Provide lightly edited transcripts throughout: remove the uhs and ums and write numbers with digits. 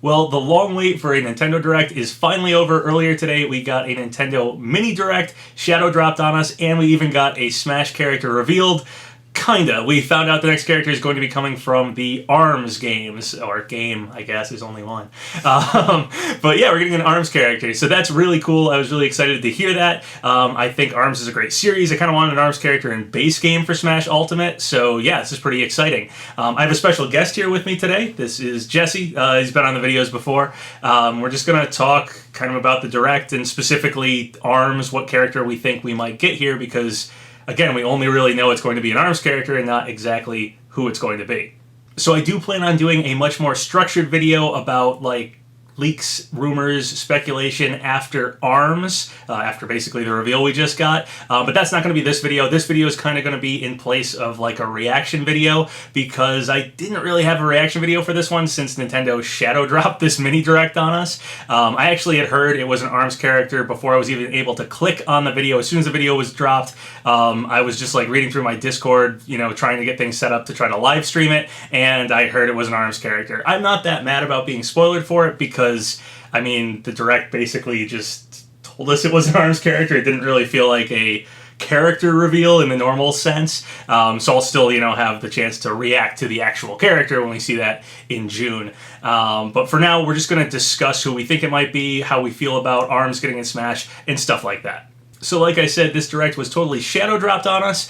Well, the long wait for a Nintendo Direct is finally over. Earlier today, we got a Nintendo Mini Direct, Shadow dropped on us, and we even got a Smash character revealed. Kinda. We found out the next character is going to be coming from the ARMS games, or game, I guess, there's only one. But yeah, we're getting an ARMS character, so that's really cool. I was really excited to hear that. I think ARMS is a great series. I kind of wanted an ARMS character in base game for Smash Ultimate, so yeah, this is pretty exciting. I have a special guest here with me today. This is Jesse. He's been on the videos before. We're just going to talk kind of about the Direct, and specifically ARMS, what character we think we might get here, because again, we only really know it's going to be an ARMS character and not exactly who it's going to be. So I do plan on doing a much more structured video about, like, leaks, rumors, speculation after ARMS, after basically the reveal we just got. But that's not going to be this video. This video is kind of going to be in place of like a reaction video, because I didn't really have a reaction video for this one since Nintendo shadow dropped this mini direct on us. I actually had heard it was an ARMS character before I was even able to click on the video. As soon as the video was dropped, I was just like reading through my Discord, you know, trying to get things set up to try to live stream it, and I heard it was an ARMS character. I'm not that mad about being spoiled for it, because I mean, the Direct basically just told us it was an ARMS character. It didn't really feel like a character reveal in the normal sense. So I'll still, you know, have the chance to react to the actual character when we see that in June. But for now, we're just going to discuss who we think it might be, how we feel about ARMS getting in Smash, and stuff like that. So like I said, this Direct was totally shadow dropped on us,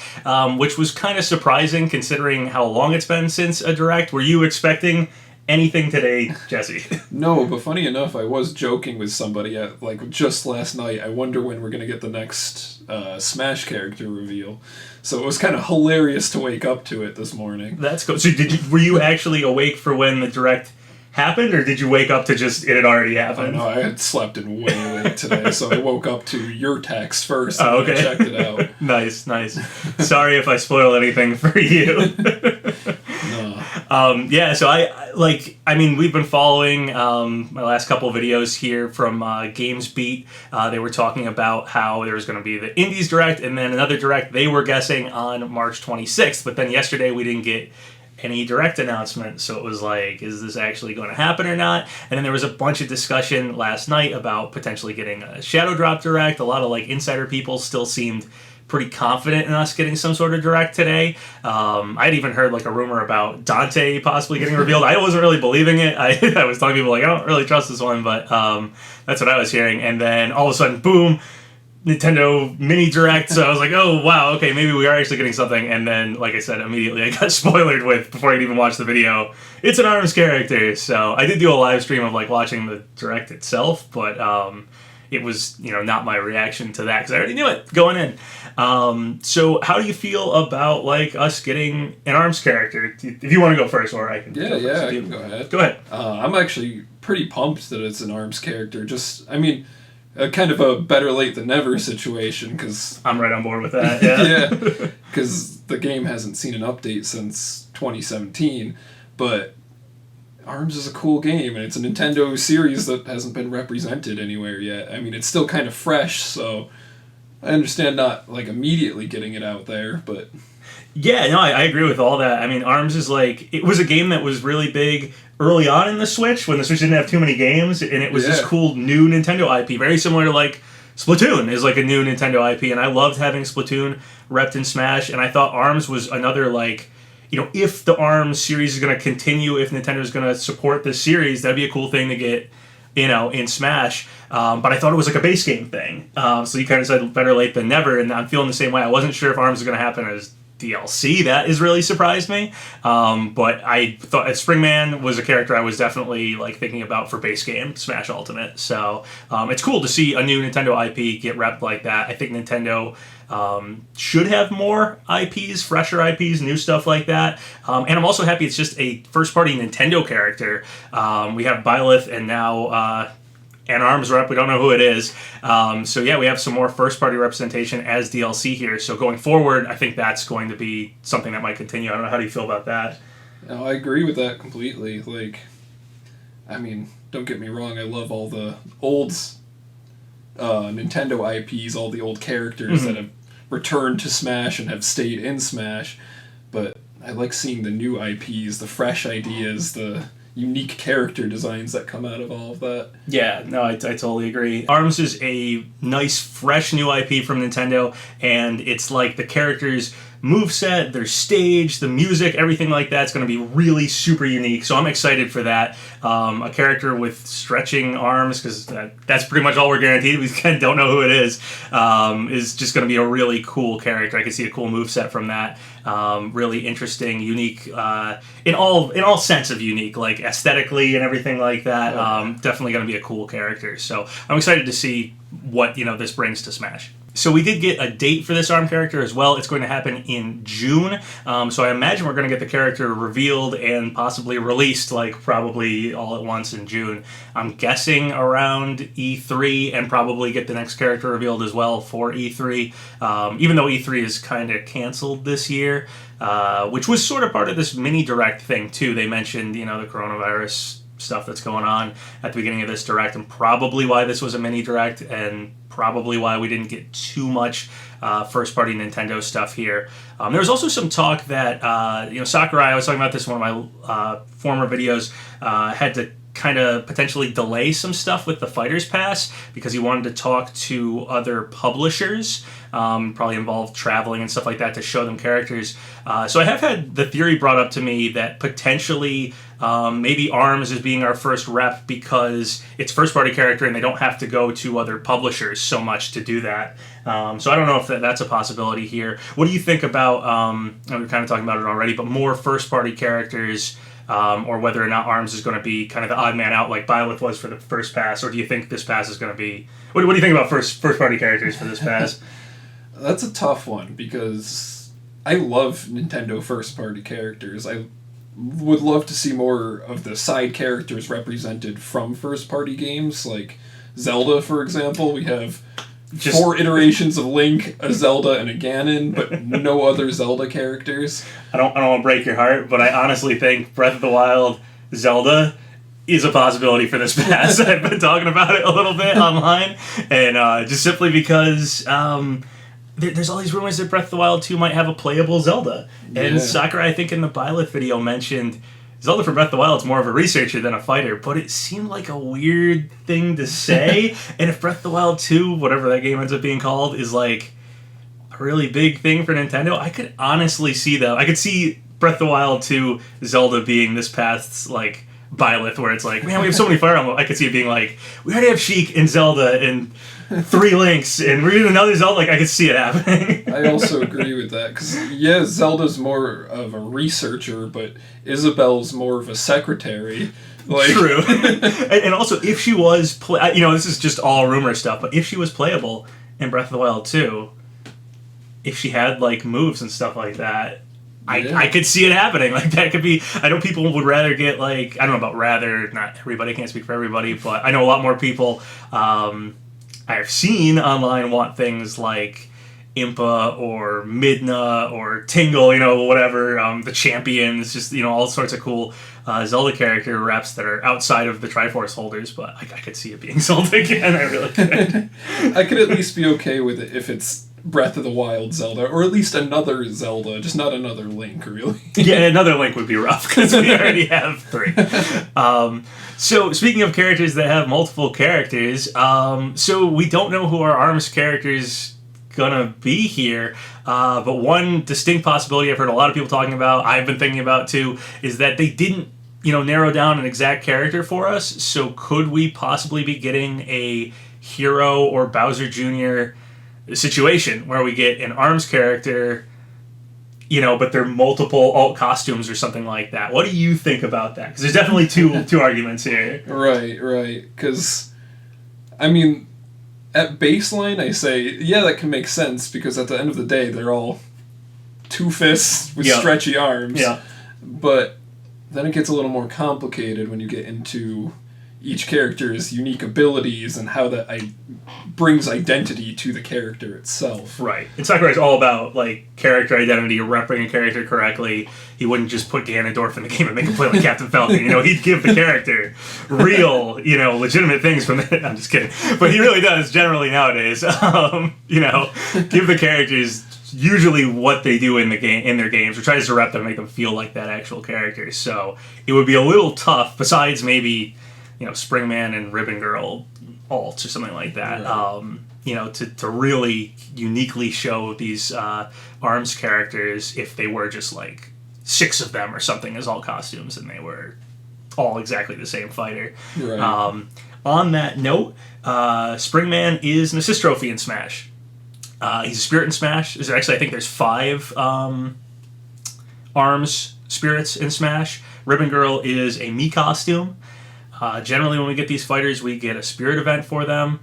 which was kind of surprising considering how long it's been since a Direct. Were you expecting anything today, Jesse? No, but funny enough, I was joking with somebody at, like, just last night. I wonder when we're going to get the next Smash character reveal. So it was kind of hilarious to wake up to it this morning. That's cool. So were you actually awake for when the Direct happened, or did you wake up to just it had already happened? No, I had slept in way late today, so I woke up to your text first and okay. I checked it out. Nice. Sorry if I spoil anything for you. No. Yeah, so I mean, we've been following my last couple of videos here from Games Beat. They were talking about how there was going to be the Indies Direct and then another Direct they were guessing on March 26th, but then yesterday we didn't get any Direct announcement, so it was like, is this actually going to happen or not? And then there was a bunch of discussion last night about potentially getting a Shadow Drop Direct. A lot of like insider people still seemed pretty confident in us getting some sort of Direct today. I'd even heard like a rumor about Dante possibly getting revealed. I wasn't really believing it. I was telling people like, I don't really trust this one, but that's what I was hearing. And then all of a sudden, boom, Nintendo Mini Direct, so I was like, oh, wow, okay, maybe we are actually getting something, and then, like I said, immediately I got spoiled with, before I could even watch the video, it's an ARMS character, so I did do a live stream of, like, watching the Direct itself, but it was, you know, not my reaction to that, because I already knew it going in. So how do you feel about, like, us getting an ARMS character? If you want to go first, or I can Yeah, I can go ahead. Go ahead. I'm actually pretty pumped that it's an ARMS character, I mean, kind of a better late than never situation, because I'm right on board with that, yeah. yeah, because the game hasn't seen an update since 2017, but ARMS is a cool game, and it's a Nintendo series that hasn't been represented anywhere yet. I mean, it's still kind of fresh, so I understand not, like, immediately getting it out there, but... Yeah, no, I agree with all that. I mean, ARMS is like, it was a game that was really big early on in the Switch, when the Switch didn't have too many games, and it was this cool new Nintendo IP, very similar to like Splatoon is like a new Nintendo IP, and I loved having Splatoon repped in Smash, and I thought ARMS was another, like, you know, if the ARMS series is going to continue, if Nintendo's going to support this series, that'd be a cool thing to get, you know, in Smash. But I thought it was like a base game thing. So you kind of said better late than never, and I'm feeling the same way. I wasn't sure if ARMS was going to happen as DLC. That has really surprised me. But I thought Springman was a character I was definitely like thinking about for base game Smash Ultimate. So it's cool to see a new Nintendo IP get repped like that. I think Nintendo should have more IPs, fresher IPs, new stuff like that. And I'm also happy it's just a first-party Nintendo character. We have Byleth and now and ARMS rep, we don't know who it is. So yeah, we have some more first-party representation as DLC here. So going forward, I think that's going to be something that might continue. I don't know, how do you feel about that? No, I agree with that completely. Like, I mean, don't get me wrong, I love all the old Nintendo IPs, all the old characters that have returned to Smash and have stayed in Smash, but I like seeing the new IPs, the fresh ideas, the unique character designs that come out of all of that. Yeah, no, I totally agree. ARMS is a nice, fresh new IP from Nintendo, and it's like the characters' moveset, their stage, the music, everything like that's going to be really super unique. So I'm excited for that. A character with stretching arms, because that's pretty much all we're guaranteed. We kind of don't know who it is just going to be a really cool character. I can see a cool moveset from that. Really interesting, unique, in all sense of unique, like aesthetically and everything like that. Definitely going to be a cool character. So I'm excited to see what this brings to Smash. So we did get a date for this ARM character as well. It's going to happen in June. So I imagine we're going to get the character revealed and possibly released, like probably all at once in June. I'm guessing around E3, and probably get the next character revealed as well for E3. Even though E3 is kind of canceled this year, which was sort of part of this mini direct thing too. They mentioned, the coronavirus stuff that's going on at the beginning of this direct, and probably why this was a mini direct, and probably why we didn't get too much first-party Nintendo stuff here. There was also some talk that Sakurai, I was talking about this in one of my former videos, had to kind of potentially delay some stuff with the Fighters Pass because he wanted to talk to other publishers, probably involved traveling and stuff like that, to show them characters. So I have had the theory brought up to me that potentially maybe ARMS is being our first rep because it's first-party character and they don't have to go to other publishers so much to do that. So I don't know if that's a possibility here. What do you think about, we were kind of talking about it already, but more first-party characters, or whether or not ARMS is going to be kind of the odd man out like Byleth was for the first pass, or do you think this pass is going to be... What do you think about first-party characters for this pass? That's a tough one, because I love Nintendo first-party characters. I would love to see more of the side characters represented from first-party games, like Zelda, for example. We have just 4 iterations of Link, a Zelda, and a Ganon, but no other Zelda characters. I don't want to break your heart, but I honestly think Breath of the Wild Zelda is a possibility for this pass. I've been talking about it a little bit online, and just simply because there's all these rumors that Breath of the Wild 2 might have a playable Zelda. And Sakurai, I think in the Byleth video, mentioned Zelda for Breath of the Wild is more of a researcher than a fighter, but it seemed like a weird thing to say. And if Breath of the Wild 2, whatever that game ends up being called, is like a really big thing for Nintendo, I could honestly see that. I could see Breath of the Wild 2 Zelda being this past's like Byleth, where it's like, man, we have so many Fire Emblem. I could see it being like, we already have Sheik and Zelda and 3 Links, and we're doing another Zelda. Like, I could see it happening. I also agree with that, because Zelda's more of a researcher, but Isabelle's more of a secretary. Like... True. And also, if she was this is just all rumor stuff, but if she was playable in Breath of the Wild 2, if she had like moves and stuff like that, I could see it happening. Like, that could be... I know people would rather get, like... I don't know about rather. Not everybody. Can't speak for everybody. But I know a lot more people I've seen online want things like Impa or Midna or Tingle, whatever. The Champions. Just, all sorts of cool Zelda character reps that are outside of the Triforce holders. But I could see it being Zelda again. I really could. I could at least be okay with it if it's Breath of the Wild Zelda, or at least another Zelda, just not another Link, really. Yeah, another Link would be rough, because we already have 3. So, speaking of characters that have multiple characters, so we don't know who our ARMS character's gonna be here, but one distinct possibility I've heard a lot of people talking about, I've been thinking about too, is that they didn't, narrow down an exact character for us, so could we possibly be getting a Hero or Bowser Jr. situation where we get an ARMS character, but they're multiple alt costumes or something like that. What do you think about that? Because there's definitely two arguments here. Right. Because, I mean, at baseline, I say, that can make sense, because at the end of the day, they're all 2 fists with stretchy arms. Yeah. But then it gets a little more complicated when you get into each character's unique abilities and how that brings identity to the character itself. Right. And Sakurai's all about, like, character identity, repping a character correctly. He wouldn't just put Ganondorf in the game and make him play like Captain Falcon. He'd give the character real, legitimate things from the... I'm just kidding. But he really does, generally, nowadays. Give the characters usually what they do in their games, or tries to rep them, make them feel like that actual character. So it would be a little tough. Besides maybe, Springman and Ribbon Girl alts or something like that. Right. To really uniquely show these ARMS characters if they were just like 6 of them or something as all costumes and they were all exactly the same fighter. Right. On that note, Springman is an assist trophy in Smash. He's a spirit in Smash. I think there's 5 ARMS spirits in Smash. Ribbon Girl is a Mii costume. Generally, when we get these fighters, we get a spirit event for them.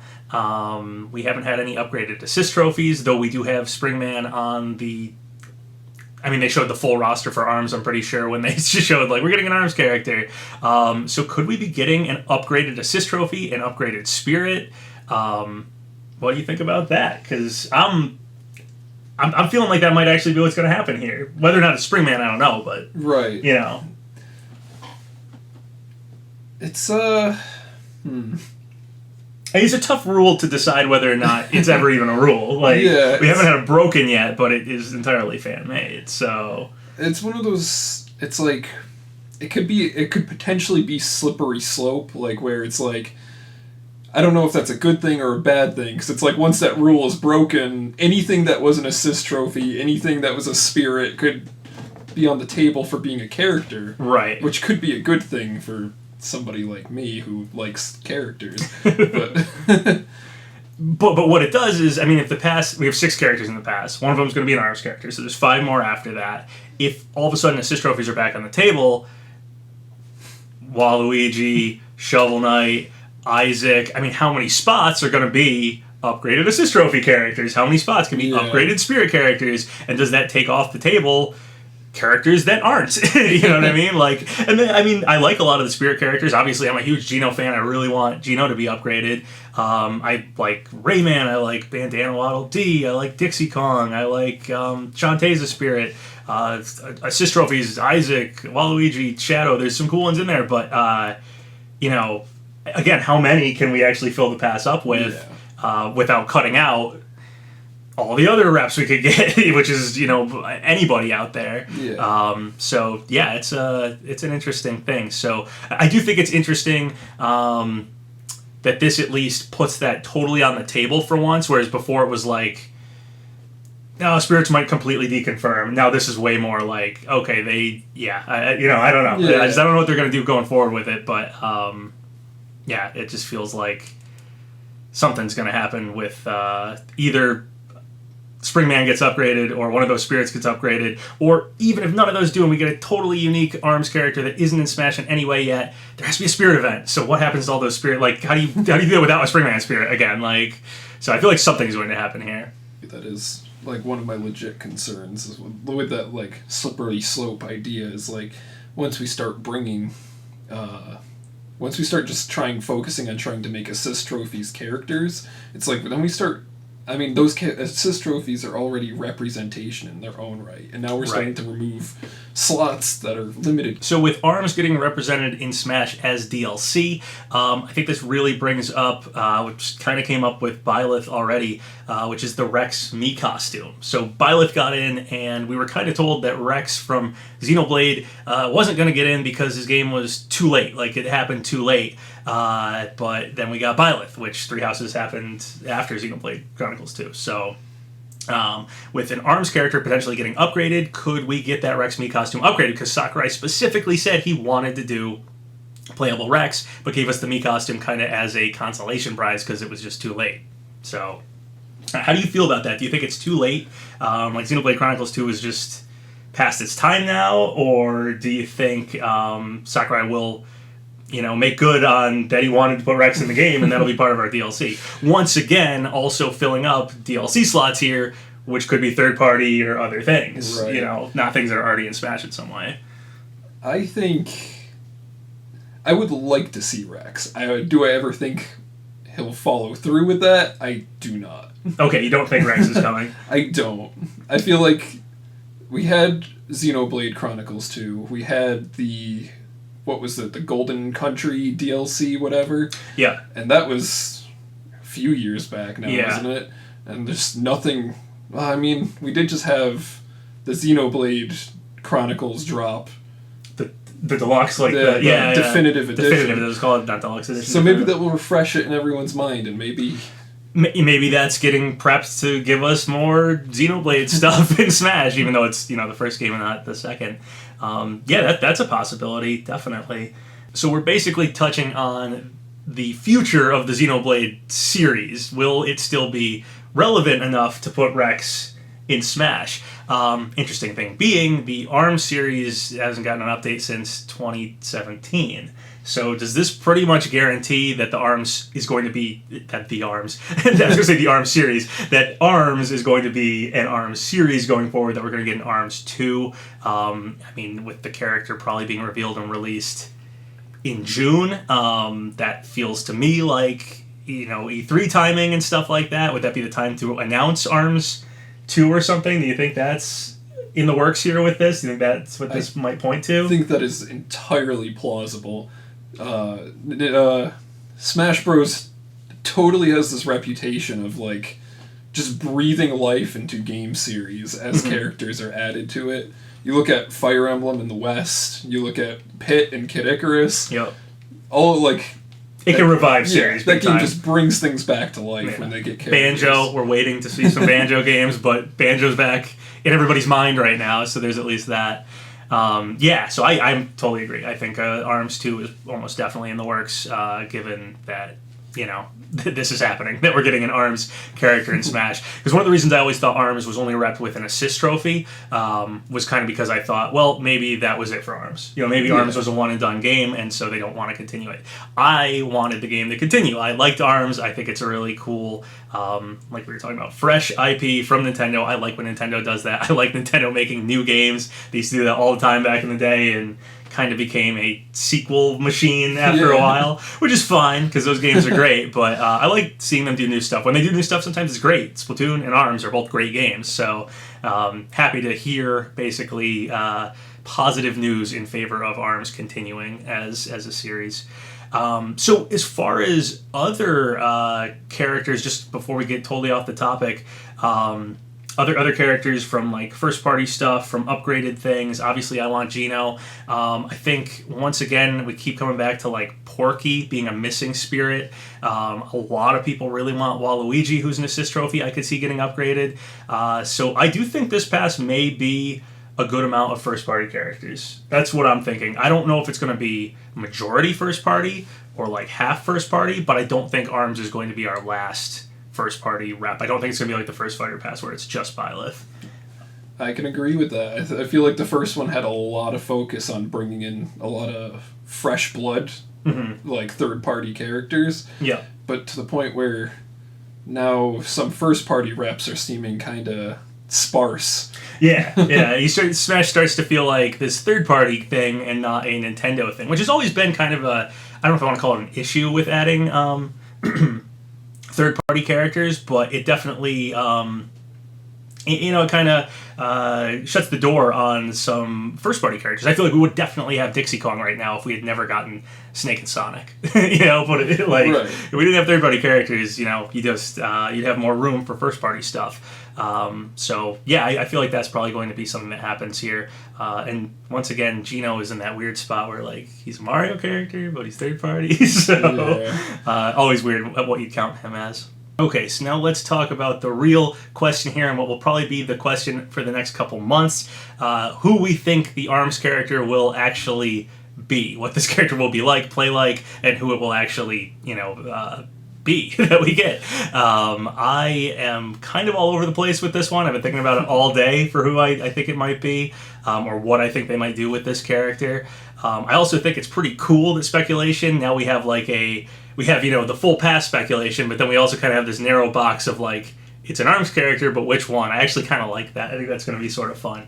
We haven't had any upgraded assist trophies, though we do have Springman on the... they showed the full roster for ARMS, I'm pretty sure, when they just showed, like, we're getting an ARMS character. So could we be getting an upgraded assist trophy, an upgraded spirit? What do you think about that? Because I'm feeling like that might actually be what's going to happen here. Whether or not it's Springman, I don't know, but... Right. It's, It's a tough rule to decide whether or not it's ever even a rule. Like, yeah, we haven't had it broken yet, but it is entirely fan-made, so... It's one of those... It's like... It could potentially be slippery slope, like, where it's like... I don't know if that's a good thing or a bad thing, because it's like, once that rule is broken, anything that was an assist trophy, anything that was a spirit could be on the table for being a character. Right. Which could be a good thing for somebody like me who likes characters. But... But what it does is, if the past, we have 6 characters in the past, one of them is going to be an ARMS character, so there's 5 more after that. If all of a sudden assist trophies are back on the table, Waluigi, Shovel Knight, Isaac, how many spots are going to be upgraded assist trophy characters? How many spots can be upgraded spirit characters? And does that take off the table characters that aren't? You know what I mean? Like, and then, I like a lot of the spirit characters. Obviously, I'm a huge Geno fan. I really want Geno to be upgraded. I like Rayman. I like Bandana Waddle Dee. I like Dixie Kong. I like Shantae's a spirit. Assist trophies, Isaac, Waluigi, Shadow. There's some cool ones in there, but again, how many can we actually fill the pass up with without cutting out all the other reps we could get, which is, anybody out there. Yeah. It's an interesting thing. So I do think it's interesting that this at least puts that totally on the table for once, whereas before it was like, no, spirits might completely deconfirm. Now this is way more like, okay, I don't know. Yeah. I don't know what they're going to do going forward with it, but it just feels like something's going to happen with either Springman gets upgraded or one of those spirits gets upgraded, or even if none of those do and we get a totally unique ARMS character that isn't in Smash in any way yet, there has to be a spirit event. So what happens to all those spirit, like, how do you do that without a Springman spirit again? Like, so I feel like something's going to happen here. That is, like, one of my legit concerns is with that, like, slippery slope idea is, like, once we start just focusing on trying to make assist trophies characters, it's like, then we start... those assist trophies are already representation in their own right, and now we're starting to remove slots that are limited. So with ARMS getting represented in Smash as DLC, I think this really brings up, which kind of came up with Byleth already, which is the Rex Mii costume. So Byleth got in, and we were kind of told that Rex from Xenoblade wasn't going to get in because his game was too late, like it happened too late. But then we got Byleth, which 3 Houses happened after Xenoblade Chronicles 2. So with an ARMS character potentially getting upgraded, could we get that Rex Mii costume upgraded? Because Sakurai specifically said he wanted to do playable Rex, but gave us the Mii costume kind of as a consolation prize because it was just too late. So how do you feel about that? Do you think it's too late? Like Xenoblade Chronicles 2 is just past its time now? Or do you think Sakurai will... make good on that he wanted to put Rex in the game, and that'll be part of our DLC. Once again, also filling up DLC slots here, which could be third-party or other things. Right. Not things that are already in Smash in some way. I think... I would like to see Rex. Do I ever think he'll follow through with that? I do not. Okay, you don't think Rex is coming? I don't. I feel like we had Xenoblade Chronicles 2. We had the... What was it? The Golden Country DLC, whatever? Yeah. And that was a few years back now, wasn't it? And there's nothing Well, I mean, we did just have the Xenoblade Chronicles drop. The deluxe, like the definitive edition. Definitive, it was called, not deluxe edition. So maybe that will refresh it in everyone's mind, and maybe that's getting prepped to give us more Xenoblade stuff in Smash, even though it's, the first game and not the second. That's a possibility, definitely. So we're basically touching on the future of the Xenoblade series. Will it still be relevant enough to put Rex in Smash? Interesting thing being, the ARMS series hasn't gotten an update since 2017. So does this pretty much guarantee that the ARMS is going to be, that the ARMS, I was going to say the ARMS series, that ARMS is going to be an ARMS series going forward, that we're going to get an ARMS 2? With the character probably being revealed and released in June, that feels to me like, E3 timing and stuff like that. Would that be the time to announce ARMS 2 or something? Do you think that's in the works here with this? Do you think that's what this might point to? I think that is entirely plausible. Smash Bros. Totally has this reputation of, like, just breathing life into game series as characters are added to it. You look at Fire Emblem in the West, you look at Pit and Kid Icarus. Yep. All, like... It can revive series. That game just brings things back to life when they get characters. Banjo, we're waiting to see some Banjo games, but Banjo's back in everybody's mind right now, so there's at least that. So I totally agree. I think ARMS 2 is almost definitely in the works, given that, this is happening, that we're getting an ARMS character in Smash. Because one of the reasons I always thought ARMS was only repped with an assist trophy was kind of because I thought, well, maybe that was it for ARMS. Maybe ARMS was a one-and-done game, and so they don't want to continue it. I wanted the game to continue. I liked ARMS. I think it's a really cool, like we were talking about, fresh IP from Nintendo. I like when Nintendo does that. I like Nintendo making new games. They used to do that all the time back in the day, and kind of became a sequel machine after a while, which is fine because those games are great, but I like seeing them do new stuff. When they do new stuff, sometimes it's great. Splatoon and ARMS are both great games, so happy to hear basically positive news in favor of ARMS continuing as a series. So as far as other characters, just before we get totally off the topic, other characters from like first party stuff, from upgraded things. Obviously, I want Geno. I think once again we keep coming back to like Porky being a missing spirit. A lot of people really want Waluigi, who's an assist trophy. I could see getting upgraded. So I do think this pass may be a good amount of first party characters. That's what I'm thinking. I don't know if it's going to be majority first party or like half first party, but I don't think ARMS is going to be our last first party rep. I don't think it's going to be like the first Fighter Pass where it's just Byleth. I can agree with that. I feel like the first one had a lot of focus on bringing in a lot of fresh blood, like third party characters. Yeah. But to the point where now some first party reps are seeming kind of sparse. Yeah. Smash starts to feel like this third party thing and not a Nintendo thing, which has always been kind of a, I don't know if I want to call it an issue with adding third-party characters, but it definitely, it kind of shuts the door on some first-party characters. I feel like we would definitely have Dixie Kong right now if we had never gotten Snake and Sonic. But if we didn't have third-party characters, you'd have more room for first-party stuff. I feel like that's probably going to be something that happens here. And once again, Geno is in that weird spot where like he's a Mario character, but he's third party. Always weird what you count him as. Okay, so now let's talk about the real question here, and what will probably be the question for the next couple months. Who we think the ARMS character will actually be, what this character will be like, play like, and who it will actually, be that we get. I am kind of all over the place with this one. I've been thinking about it all day for who I think it might be, or what I think they might do with this character. I also think it's pretty cool, that speculation. Now we have the full pass speculation, but then we also kind of have this narrow box of like, it's an ARMS character, but which one? I actually kind of like that. I think that's going to be sort of fun.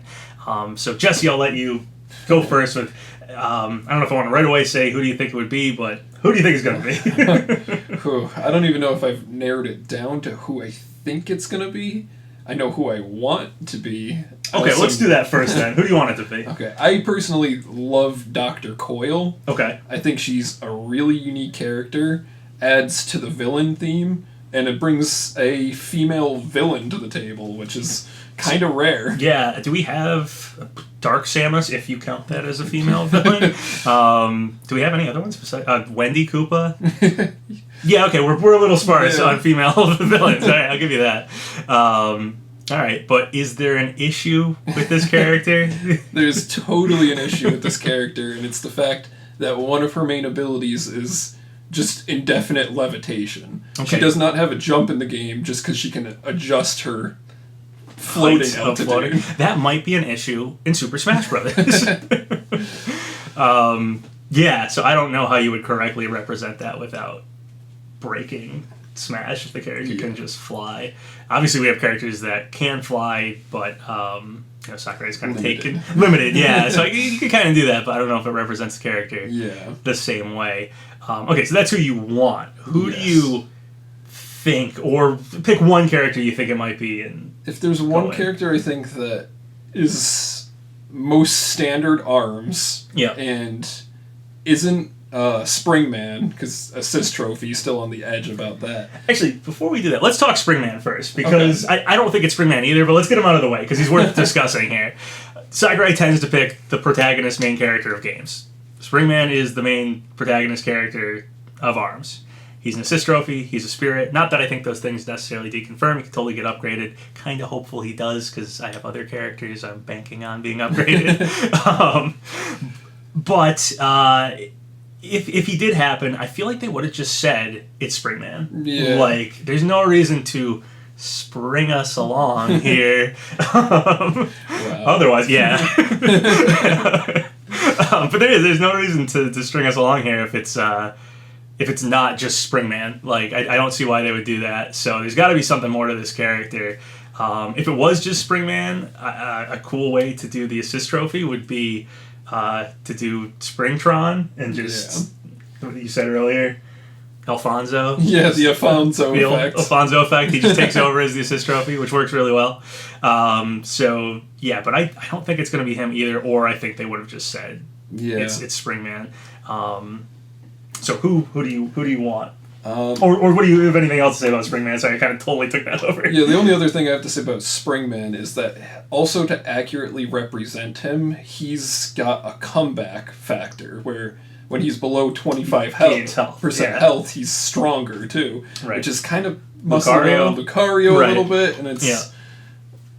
So Jesse, I'll let you go first with, I don't know if I want to right away say who do you think it would be, but who do you think it's going to be? I don't even know if I've narrowed it down to who I think it's going to be. I know who I want to be. Okay, let's do that first then. Who do you want it to be? Okay, I personally love Dr. Coyle. Okay. I think she's a really unique character, adds to the villain theme, and it brings a female villain to the table, which is kind of rare. Yeah, do we have Dark Samus, if you count that as a female villain? Do we have any other ones besides Wendy Koopa? Yeah, okay, we're a little sparse on female villains. All right, I'll give you that. All right, but is there an issue with this character? There's totally an issue with this character, and it's the fact that one of her main abilities is just indefinite levitation. Okay. She does not have a jump in the game just because she can adjust her floating altitude. That might be an issue in Super Smash Brothers. Yeah, so I don't know how you would correctly represent that without breaking Smash if the character can just fly. Obviously, we have characters that can fly, but Sakurai's kind of limited. Yeah, so you can kind of do that, but I don't know if it represents the character the same way. Okay, so that's who you want. Who do you think, or pick one character you think it might be? And if there's one character I think that is most standard arms, and isn't Springman, because assist trophy is still on the edge about that. Actually, before we do that, let's talk Springman first, because I don't think it's Springman either, but let's get him out of the way, because he's worth discussing here. Sakurai tends to pick the protagonist main character of games. Springman is the main protagonist character of ARMS. He's an assist trophy, he's a spirit. Not that I think those things necessarily deconfirm, he could totally get upgraded. Kind of hopeful he does, because I have other characters I'm banking on being upgraded. But if he did happen, I feel like they would have just said it's Springman. Yeah. Like, there's no reason to spring us along here. Otherwise, yeah. But there's no reason to string us along here if it's not just Springman. Like, I don't see why they would do that. So there's got to be something more to this character. If it was just Springman, a cool way to do the assist trophy would be to do Springtron and just what you said earlier, Alfonso. Yeah, the Alfonso effect. Alfonso effect. He just takes over as the assist trophy, which works really well. So yeah, but I don't think it's going to be him either. Or I think they would have just said it's Springman. So who do you want? Or what do you have anything else to say about Springman? Sorry, I kind of totally took that over. Yeah, the only other thing I have to say about Springman is that also to accurately represent him, he's got a comeback factor where when he's below 25 health, he's stronger too, which is kind of muscling around Lucario a little bit, and it's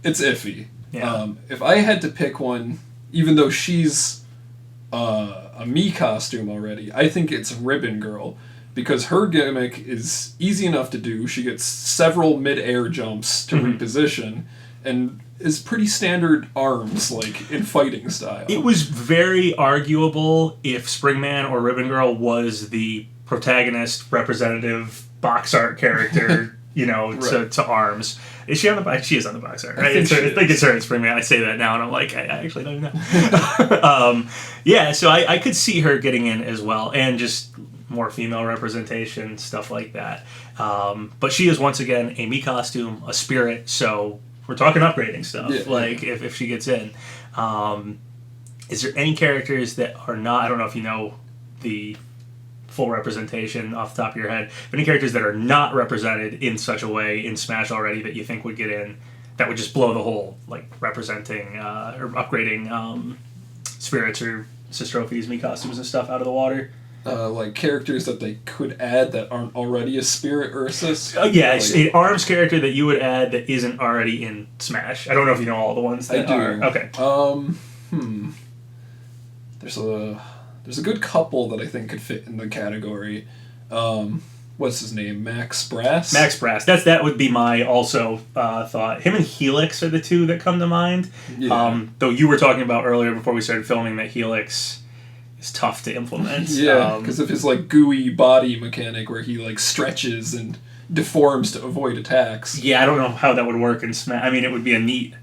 iffy. Yeah. If I had to pick one, even though she's a Mii costume already, I think it's Ribbon Girl. Because her gimmick is easy enough to do. She gets several mid-air jumps to reposition, and is pretty standard arms, like, in fighting style. It was very arguable if Springman or Ribbon Girl was the protagonist, representative, box art character, to ARMS. Is she on the box? She is on the box art, right? I think it's her and Springman. I say that now, and I'm like, I actually don't know. So I could see her getting in as well, and just more female representation, stuff like that. But she is, once again, a Mii costume, a spirit, so we're talking upgrading stuff, if she gets in. Is there any characters that are not, I don't know if you know the full representation off the top of your head, but any characters that are not represented in such a way in Smash already that you think would get in, that would just blow the whole, like, representing, or upgrading spirits or assist trophies, Mii costumes and stuff out of the water? Like characters that they could add that aren't already a spirit or assist? An ARMS character that you would add that isn't already in Smash. I don't know if you know all the ones that are. Okay. There's a good couple that I think could fit in the category. What's his name? Max Brass? Max Brass. That would be my also thought. Him and Helix are the two that come to mind. Yeah. Though you were talking about earlier before we started filming that Helix is tough to implement. Yeah, because of his like gooey body mechanic where he like stretches and deforms to avoid attacks. Yeah, I don't know how that would work in Smash. I mean, it would be a neat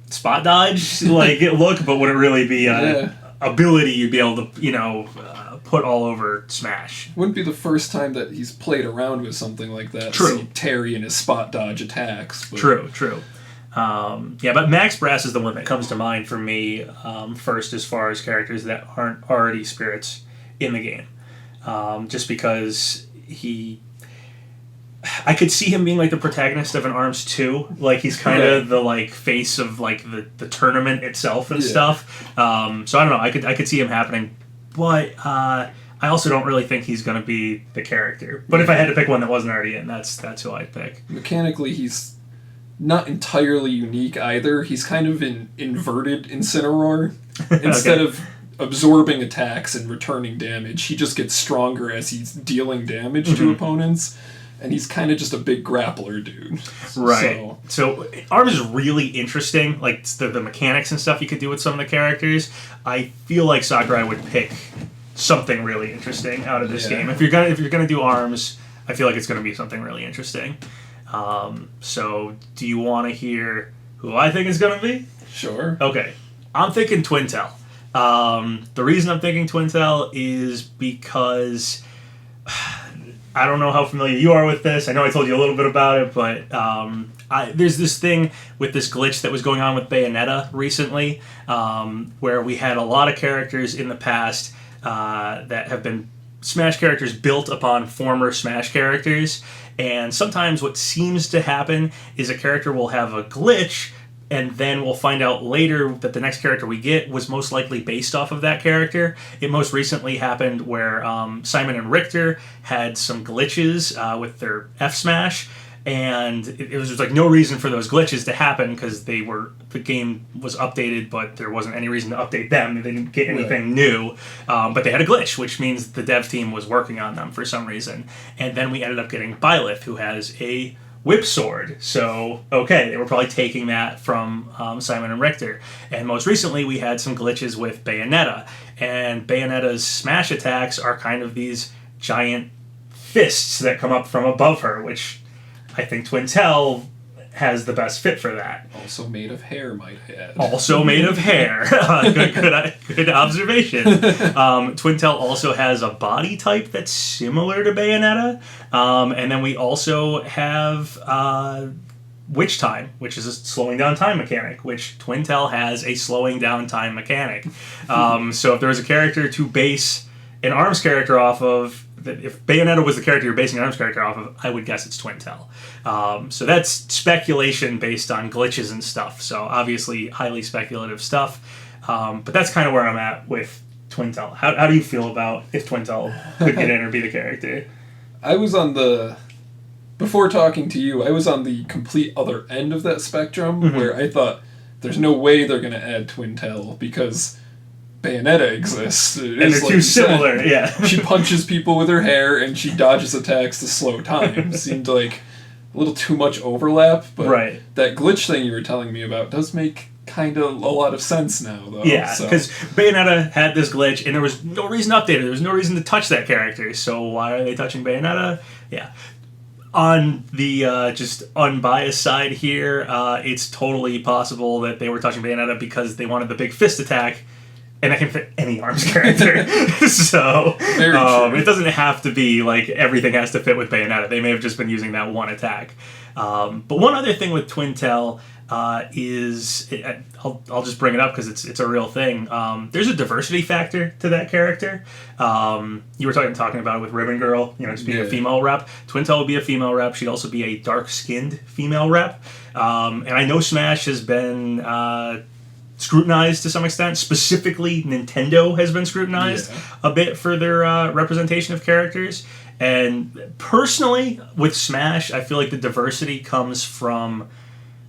spot dodge look, but would it really be a ability you'd be able to put all over Smash? Wouldn't be the first time that he's played around with something like that. True. See Terry and his spot dodge attacks. But... True. But Max Brass is the one that comes to mind for me first as far as characters that aren't already spirits in the game. Just because I could see him being like the protagonist of an Arms 2. Like he's kind of the like face of like the tournament itself and stuff. So I don't know. I could see him happening, but I also don't really think he's going to be the character. But if I had to pick one that wasn't already in, that's who I'd pick. Mechanically, he's not entirely unique either. He's kind of an inverted Incineroar. Instead of absorbing attacks and returning damage, he just gets stronger as he's dealing damage to opponents. And he's kind of just a big grappler dude. Right. So Arms is really interesting. Like the mechanics and stuff you could do with some of the characters. I feel like Sakurai would pick something really interesting out of this game. If you're gonna do Arms, I feel like it's gonna be something really interesting. So do you want to hear who I think is gonna be? Sure. Okay. I'm thinking Twintel. The reason I'm thinking Twintel is because I don't know how familiar you are with this. I know I told you a little bit about it, but there's this thing with this glitch that was going on with Bayonetta recently, where we had a lot of characters in the past that have been Smash characters built upon former Smash characters, and sometimes what seems to happen is a character will have a glitch, and then we'll find out later that the next character we get was most likely based off of that character. It most recently happened where Simon and Richter had some glitches with their F Smash, and it was just like no reason for those glitches to happen because the game was updated, but there wasn't any reason to update them. They didn't get anything new, but they had a glitch, which means the dev team was working on them for some reason. And then we ended up getting Byleth, who has a whip sword. So, okay, they were probably taking that from Simon and Richter. And most recently, we had some glitches with Bayonetta. And Bayonetta's smash attacks are kind of these giant fists that come up from above her, which I think Twintel has the best fit for that. Also made of hair, might I add. Also made of hair. Good observation. Twintel also has a body type that's similar to Bayonetta. And then we also have Witch Time, which is a slowing down time mechanic, which Twintel has a slowing down time mechanic. So if there was a character to base an Arms character off of, if Bayonetta was the character you're basing an Arms character off of, I would guess it's Twintel. So that's speculation based on glitches and stuff. So obviously highly speculative stuff. But that's kind of where I'm at with Twintel. How do you feel about if Twintel could get in or be the character? Before talking to you, I was on the complete other end of that spectrum where I thought there's no way they're going to add Twintel because Bayonetta exists. And they're too similar, yeah. She punches people with her hair and she dodges attacks to slow time. Seemed like a little too much overlap, but that glitch thing you were telling me about does make kind of a lot of sense now, though. Yeah, because Bayonetta had this glitch and there was no reason to update it. There was no reason to touch that character, so why are they touching Bayonetta? Yeah. On the just unbiased side here, it's totally possible that they were touching Bayonetta because they wanted the big fist attack, and that can fit any Arms character. So it doesn't have to be like everything has to fit with Bayonetta. They may have just been using that one attack. But one other thing with Twintel is, I'll just bring it up because it's a real thing. There's a diversity factor to that character. You were talking about it with Ribbon Girl, just being a female rep. Twintel would be a female rep. She'd also be a dark-skinned female rep. And I know Smash has been scrutinized to some extent. Specifically, Nintendo has been scrutinized a bit for their representation of characters. And personally, with Smash, I feel like the diversity comes from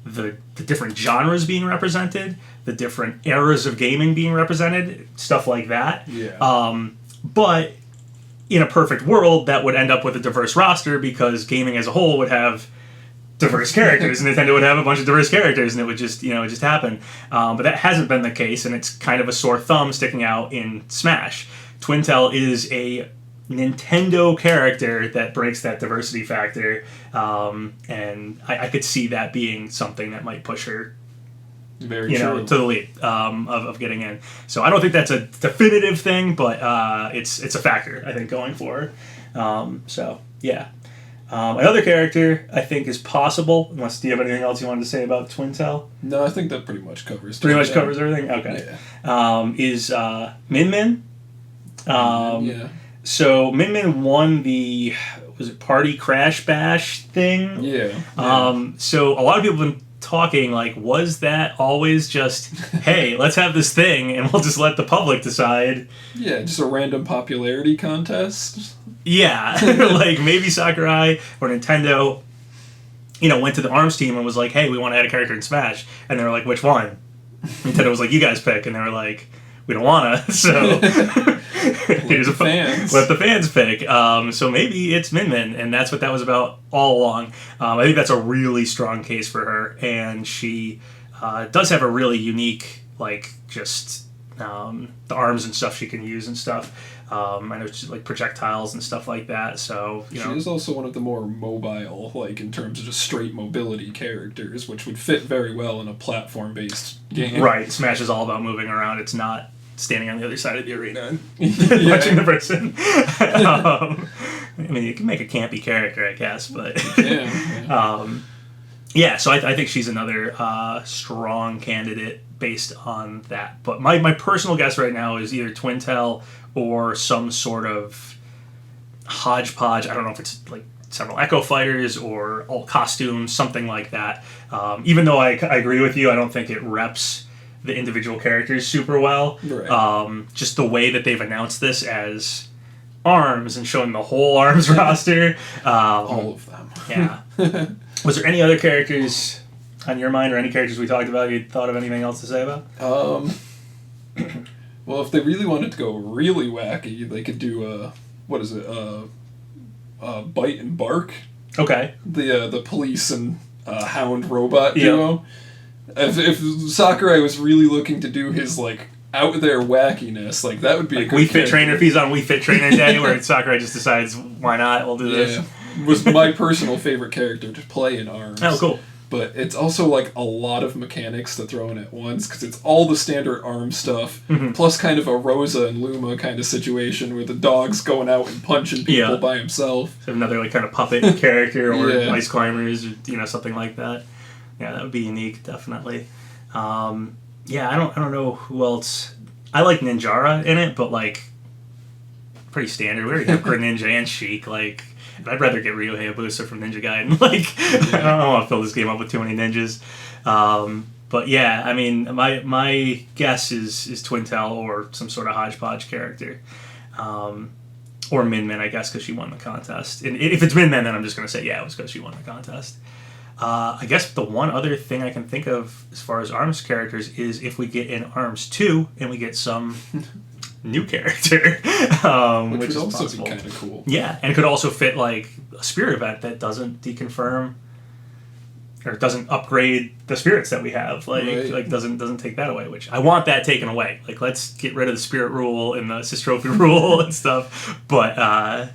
the different genres being represented, the different eras of gaming being represented, stuff like that. But in a perfect world, that would end up with a diverse roster because gaming as a whole would have diverse characters, and Nintendo would have a bunch of diverse characters, and it would just, it just happen. But that hasn't been the case, and it's kind of a sore thumb sticking out in Smash. Twintel is a Nintendo character that breaks that diversity factor, and I could see that being something that might push her to the lead of getting in. So I don't think that's a definitive thing, but it's a factor, I think, going forward. Another character I think is possible, unless do you have anything else you wanted to say about Twintel? No, I think that pretty much covers covers everything? Okay. Yeah. Is Min Min. So Min Min won the was it Party Crash Bash thing? Yeah. So a lot of people have been talking like, was that always just, hey, let's have this thing and we'll just let the public decide? Yeah, just a random popularity contest. Yeah, like maybe Sakurai or Nintendo, went to the ARMS team and was like, hey, we want to add a character in Smash. And they were like, which one? Nintendo was like, you guys pick. And they were like, we don't want to, so let the fans pick. So maybe it's Min Min, and that's what that was about all along. I think that's a really strong case for her, and she does have a really unique, like, just the arms and stuff she can use and stuff. I know she's like projectiles and stuff like that. So she is also one of the more mobile, like in terms of just straight mobility characters, which would fit very well in a platform-based game. Right, Smash is all about moving around. It's not standing on the other side of the arena and punching the person. I mean, you can make a campy character, I guess, but so I think she's another strong candidate based on that. But my personal guess right now is either Twintel or some sort of hodgepodge. I don't know if it's like several Echo Fighters or all costumes, something like that. Even though I agree with you, I don't think it reps the individual characters super well. Right. Just the way that they've announced this as ARMS and showing the whole ARMS roster. All of them. Yeah. Was there any other characters on your mind or any characters we talked about you thought of anything else to say about? Well, if they really wanted to go really wacky, they could do Bite and Bark. Okay. The police and hound robot duo. If Sakurai was really looking to do his like out there wackiness, like that would be like a good Wii Fit character. Trainer. If he's on Wii Fit Trainer Day, where Sakurai just decides why not, we'll do this. Was my personal favorite character to play in ARMS. Oh, cool. But it's also like a lot of mechanics to throw in at once because it's all the standard ARMS stuff plus kind of a Rosa and Luma kind of situation where the dog's going out and punching people by himself. So another like kind of puppet character or ice climbers or something like that. Yeah, that would be unique, definitely. I don't know who else. I like Ninjara in it, but like pretty standard. We already have Greninja and Sheik. Like, I'd rather get Ryo Hayabusa from Ninja Gaiden. Like, I don't want to fill this game up with too many ninjas. But yeah, I mean, my guess is Twintel or some sort of hodgepodge character. Or Min Min, I guess, because she won the contest. And if it's Min Min, then I'm just going to say, yeah, it was because she won the contest. I guess the one other thing I can think of as far as ARMS characters is if we get in ARMS 2 and we get some new character. Which which would is also possible. be kind of cool. Yeah, and it could also fit like a spirit event that doesn't deconfirm or doesn't upgrade the spirits that we have. Like doesn't take that away, which I want that taken away. Like, let's get rid of the spirit rule and the assist trophy rule and stuff. But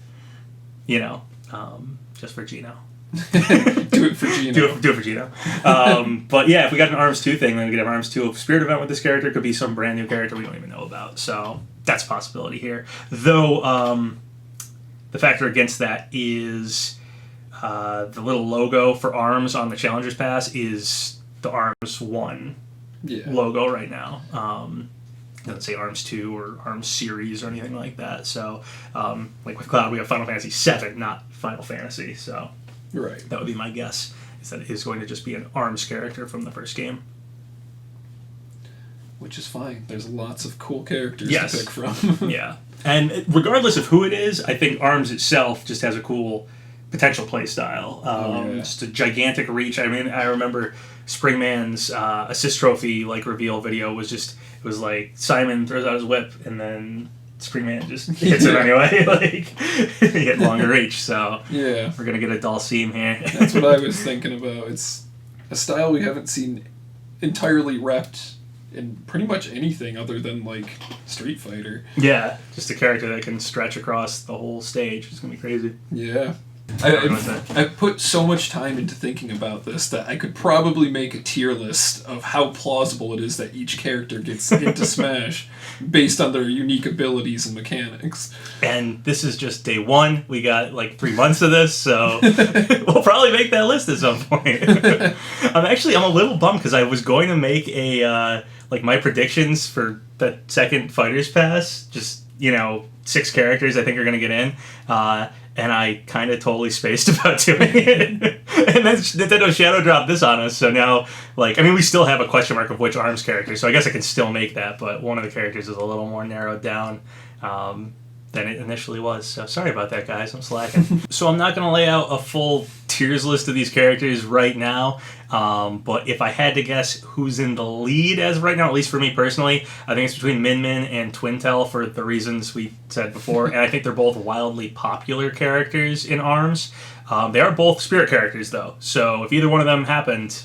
just for Gino. Do it for Gino. Do it for Gino. But yeah, if we got an ARMS 2 thing, then we could have ARMS 2 spirit event with this character. It could be some brand new character we don't even know about. So that's a possibility here. Though the factor against that is the little logo for ARMS on the Challenger's Pass is the ARMS 1 logo right now. It doesn't say ARMS 2 or ARMS series or anything like that. So like with Cloud, we have Final Fantasy 7, not Final Fantasy. So right. That would be my guess, is that it is going to just be an ARMS character from the first game. Which is fine. There's lots of cool characters to pick from. Yeah. And regardless of who it is, I think ARMS itself just has a cool potential play style. Just a gigantic reach. I mean, I remember Springman's assist trophy like reveal video was like Simon throws out his whip and then Springman just hits it anyway. Like, he had longer reach, so we're gonna get a Dulcim here. That's what I was thinking about. It's a style we haven't seen entirely repped in pretty much anything other than like Street Fighter. Yeah, just a character that can stretch across the whole stage. It's gonna be crazy. Yeah. I put so much time into thinking about this that I could probably make a tier list of how plausible it is that each character gets into Smash based on their unique abilities and mechanics. And this is just day one. We got like 3 months of this, so we'll probably make that list at some point. I'm a little bummed because I was going to make a my predictions for the second Fighters Pass. Just 6 characters I think are going to get in. and I kind of totally spaced about doing it. And then Nintendo Shadow dropped this on us, so now, like, I mean, we still have a question mark of which ARMS character, so I guess I can still make that, but one of the characters is a little more narrowed down than it initially was. So sorry about that, guys. I'm slacking. So I'm not going to lay out a full tiers list of these characters right now, but if I had to guess who's in the lead as of right now, at least for me personally, I think it's between Min Min and Twintel for the reasons we said before, and I think they're both wildly popular characters in ARMS. They are both spirit characters, though, so if either one of them happened,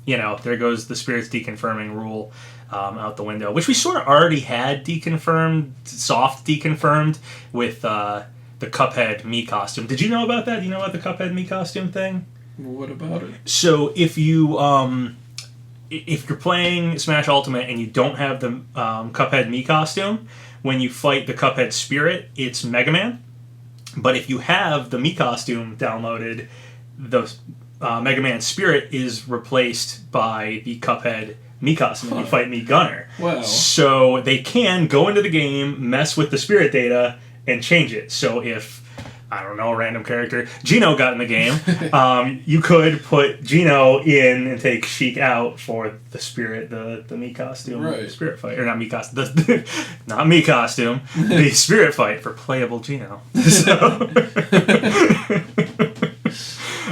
you know, there goes the spirits deconfirming rule out the window, which we sort of already had deconfirmed, soft deconfirmed with the Cuphead Mii costume. Did you know about that? Do you know about the Cuphead Mii costume thing? What about it? So if you're playing Smash Ultimate and you don't have the Cuphead Mii costume, when you fight the Cuphead Spirit, it's Mega Man. But if you have the Mii costume downloaded, the Mega Man Spirit is replaced by the Cuphead Mii costume and you fight Mii Gunner. Wow. So they can go into the game, mess with the spirit data, and change it. So if, I don't know, a random character, Gino got in the game, you could put Gino in and take Sheik out for the spirit, the Mii costume, right. Spirit fight, or not Mii costume, not Mii costume, the spirit fight for playable Gino. So.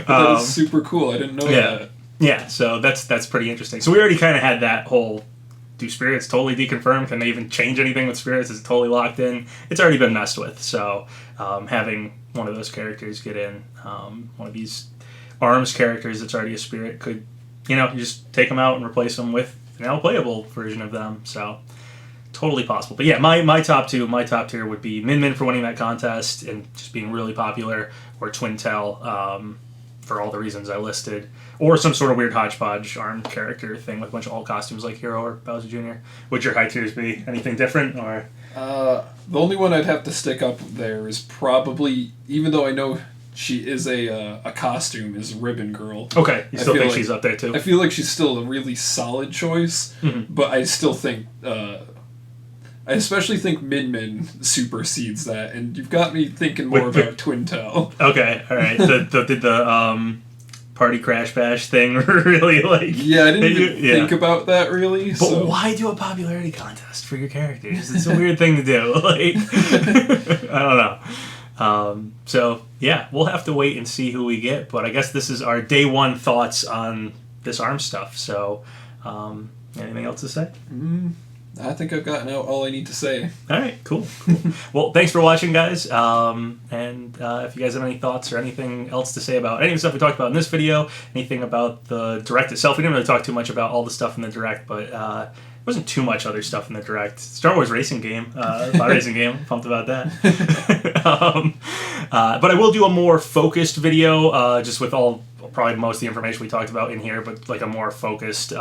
That is super cool. I didn't know that. Yeah, so that's pretty interesting. So we already kind of had that whole, do spirits totally deconfirm? Can they even change anything with spirits? Is it totally locked in? It's already been messed with. So having one of those characters get in, one of these ARMS characters that's already a spirit could, you know, you just take them out and replace them with an now playable version of them. So totally possible. But yeah, my top tier would be Min Min for winning that contest and just being really popular, or Twintel for all the reasons I listed, or some sort of weird hodgepodge ARM character thing with a bunch of all costumes like Hero or Bowser Jr. Would your high tiers be anything different, or? The only one I'd have to stick up there is probably, even though I know she is a costume, is Ribbon Girl. Okay, you still think like she's up there too? I feel like she's still a really solid choice, but I still think, I especially think Min Min supersedes that, and you've got me thinking more about Twintel. Okay, all right. Did the Party Crash Bash thing really, like... Yeah, I didn't even think about that, really. But so. Why do a popularity contest for your characters? It's a weird thing to do. Like, I don't know. So, yeah, we'll have to wait and see who we get, but I guess this is our day one thoughts on this ARMS stuff. So, anything else to say? I think I've gotten out all I need to say. All right, cool. Well, thanks for watching, guys. And if you guys have any thoughts or anything else to say about any of the stuff we talked about in this video, anything about the Direct itself, we didn't really talk too much about all the stuff in the Direct, but there wasn't too much other stuff in the Direct. Star Wars racing game, racing game, pumped about that. But I will do a more focused video, just with probably most of the information we talked about in here, but like a more focused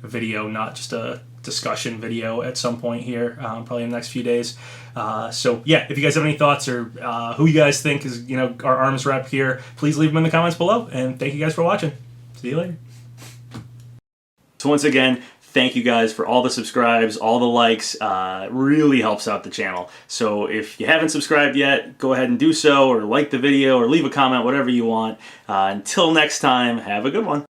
video, not just a discussion video at some point here, probably in the next few days. So yeah, if you guys have any thoughts or who you guys think is, you know, our ARMS rep here, please leave them in the comments below, and thank you guys for watching. See you later. So once again, thank you guys for all the subscribes, all the likes. Really helps out the channel. So if you haven't subscribed yet, go ahead and do so, or like the video, or leave a comment, whatever you want. Until next time, have a good one.